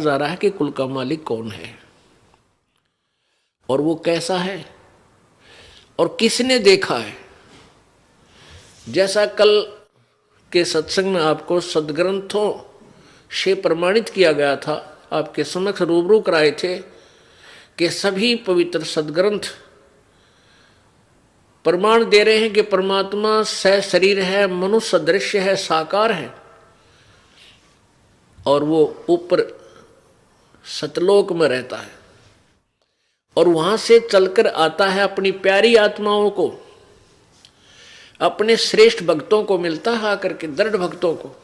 जा रहा है कि कुल का मालिक कौन है और वो कैसा है और किसने देखा है। जैसा कल के सत्संग में आपको सदग्रंथों से प्रमाणित किया गया था, आपके समक्ष रूबरू कराए थे कि सभी पवित्र सदग्रंथ प्रमाण दे रहे हैं कि परमात्मा सशरीर है, मनुष्य सदृश है, साकार है और वो ऊपर सतलोक में रहता है और वहां से चलकर आता है अपनी प्यारी आत्माओं को, अपने श्रेष्ठ भक्तों को मिलता है आकर के, दृढ़ भक्तों को,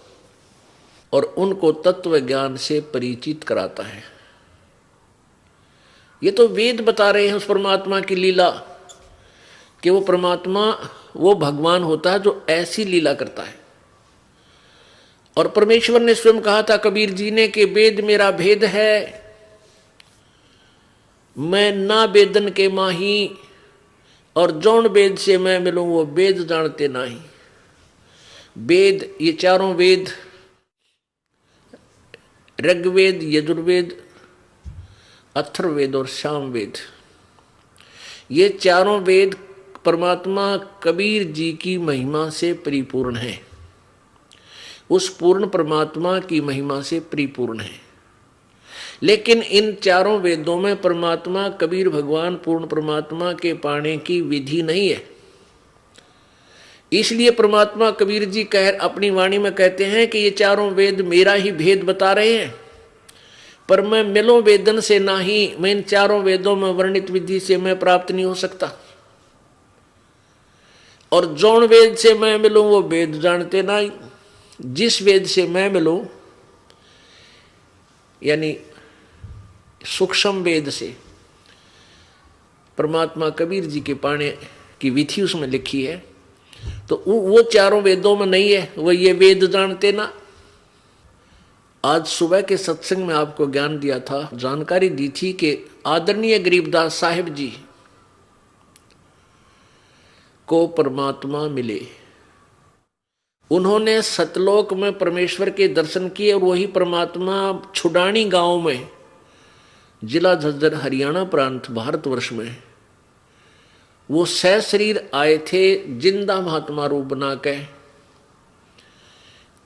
और उनको तत्व ज्ञान से परिचित कराता है। ये तो वेद बता रहे हैं उस परमात्मा की लीला कि वो परमात्मा वो भगवान होता है जो ऐसी लीला करता है। और परमेश्वर ने स्वयं कहा था कबीर जी ने कि वेद मेरा भेद है, मैं ना वेदन के माही, और जौन वेद से मैं मिलूं वो वेद जानते नहीं। वेद, ये चारों वेद, ऋग्वेद, यजुर्वेद, अथर्ववेद और सामवेद, ये चारों वेद परमात्मा कबीर जी की महिमा से परिपूर्ण है, उस पूर्ण परमात्मा की महिमा से परिपूर्ण है। लेकिन इन चारों वेदों में परमात्मा कबीर भगवान पूर्ण परमात्मा के पाने की विधि नहीं है। इसलिए परमात्मा कबीर जी अपनी वाणी में कहते हैं कि ये चारों वेद मेरा ही भेद बता रहे हैं, पर मैं मिलो वेदन से नहीं, मैं इन चारों वेदों में वर्णित विधि से मैं प्राप्त नहीं हो सकता। और जौन वेद से मैं मिलूं वो वेद जानते नहीं। जिस वेद से मैं मिलूं यानी सूक्ष्म वेद से, परमात्मा कबीर जी के पाने की विधि उसमें लिखी है, तो वो चारों वेदों में नहीं है, वो ये वेद जानते ना। आज सुबह के सत्संग में आपको ज्ञान दिया था, जानकारी दी थी कि आदरणीय गरीबदास साहिब जी को परमात्मा मिले। उन्होंने सतलोक में परमेश्वर के दर्शन किए और वही परमात्मा छुडानी गांव में, जिला झज्जर, हरियाणा प्रांत, भारतवर्ष में, वो सशरीर आए थे जिंदा महात्मा रूप बना के,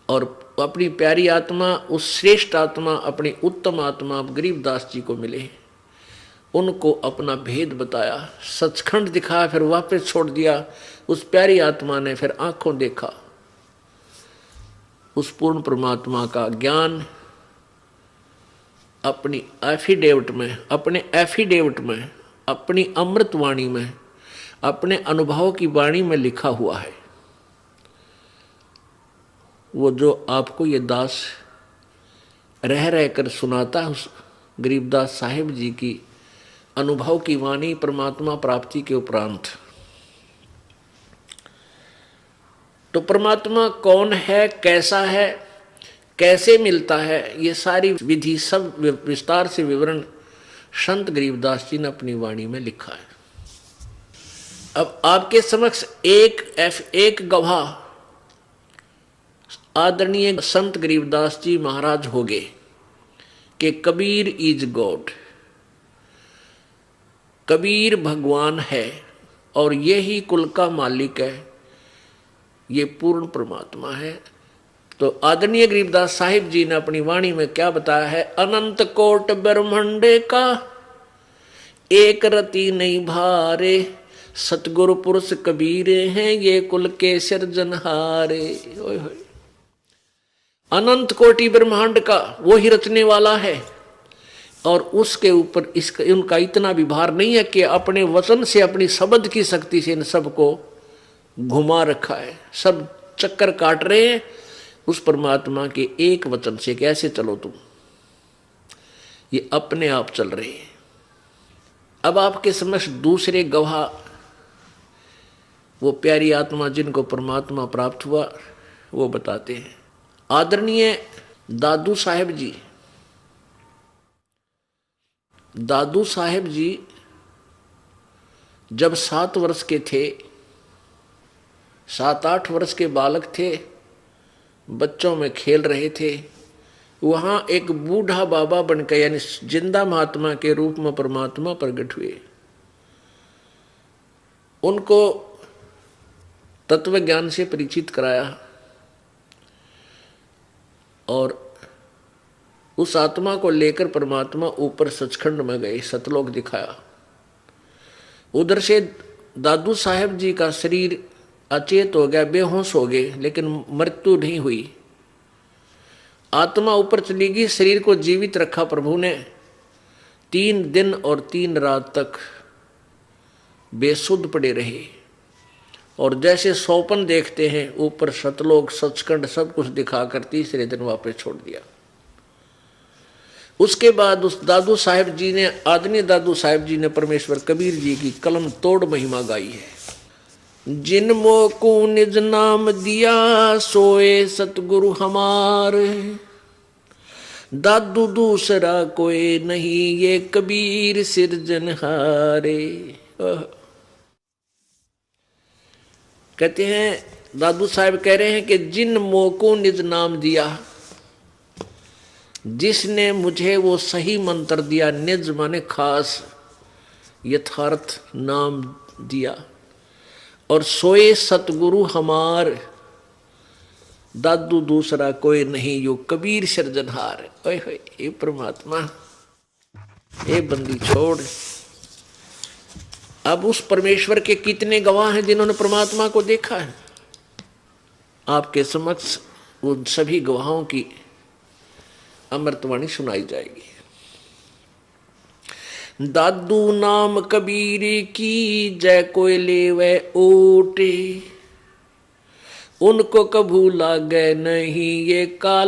और अपनी प्यारी आत्मा, उस श्रेष्ठ आत्मा, अपनी उत्तम आत्मा गरीबदास जी को मिले। उनको अपना भेद बताया, सचखंड दिखाया, फिर वापस छोड़ दिया। उस प्यारी आत्मा ने फिर आंखों देखा उस पूर्ण परमात्मा का ज्ञान अपनी एफिडेविट में, अपने एफिडेविट में, अपनी अमृत वाणी में, अपने अनुभव की वाणी में लिखा हुआ है। वो जो आपको ये दास रह रह कर सुनाता है, उस गरीबदास साहिब जी की अनुभव की वाणी परमात्मा प्राप्ति के उपरांत। तो परमात्मा कौन है, कैसा है, कैसे मिलता है, ये सारी विधि सब विस्तार से विवरण संत गरीबदास जी ने अपनी वाणी में लिखा है। अब आपके समक्ष एक गवाह आदरणीय संत गरीबदास जी महाराज हो गए कि कबीर इज गॉड, कबीर भगवान है और यही कुल का मालिक है, ये पूर्ण परमात्मा है। तो आदरणीय गरीबदास साहिब जी ने अपनी वाणी में क्या बताया है, अनंत कोट ब्रह्मांडे का एक रति नहीं भारे, सतगुरु पुरुष कबीरे हैं ये कुल के सिरजनहारे। अनंत कोटि ब्रह्मांड का वो ही रचने वाला है, और उसके ऊपर उनका इतना भी भार नहीं है कि अपने वचन से, अपनी शब्द की शक्ति से इन सबको घुमा रखा है। सब चक्कर काट रहे हैं उस परमात्मा के एक वचन से, कैसे चलो तुम, ये अपने आप चल रहे हैं। अब आपके समक्ष दूसरे गवाह, वो प्यारी आत्मा जिनको परमात्मा प्राप्त हुआ, वो बताते हैं। आदरणीय दादू साहेब जी, दादू साहेब जी जब 7 वर्ष के थे, 7-8 वर्ष के बालक थे, बच्चों में खेल रहे थे, वहां एक बूढ़ा बाबा बनकर यानी जिंदा महात्मा के रूप में परमात्मा प्रकट हुए। उनको तत्व ज्ञान से परिचित कराया और उस आत्मा को लेकर परमात्मा ऊपर सचखंड में गए, सतलोक दिखाया। उधर से दादू साहेब जी का शरीर अचेत हो गया, बेहोश हो गए, लेकिन मृत्यु नहीं हुई। आत्मा ऊपर चली गई, शरीर को जीवित रखा प्रभु ने। 3 दिन और 3 रात तक बेसुध पड़े रहे और जैसे सौपन देखते हैं ऊपर सतलोक सचखंड सब कुछ दिखाकर तीसरे दिन वापस छोड़ दिया। उसके बाद उस दादू साहेब जी ने, आदमी दादू साहेब जी ने परमेश्वर कबीर जी की कलम तोड़ महिमा गाई है। जिन मोको निज नाम दिया सोए सतगुरु हमारे, दादू दूसरा कोई नहीं ये कबीर सिरजनहारे। कहते हैं दादू साहब कह रहे हैं कि जिन मोको निज नाम दिया, जिसने मुझे वो सही मंत्र दिया, निज माने खास यथार्थ नाम दिया, और सोए सतगुरु हमार, दादू दूसरा कोई नहीं यो कबीर सिरजनहार। ओए होए, ये परमात्मा, ये बंदी छोड़। अब उस परमेश्वर के कितने गवाह हैं जिन्होंने परमात्मा को देखा है। आपके समक्ष उन सभी गवाहों की अमृतवाणी सुनाई जाएगी। दादू नाम कबीर की जय कोय लेवे ओटे, उनको कभू लागे नहीं ये काल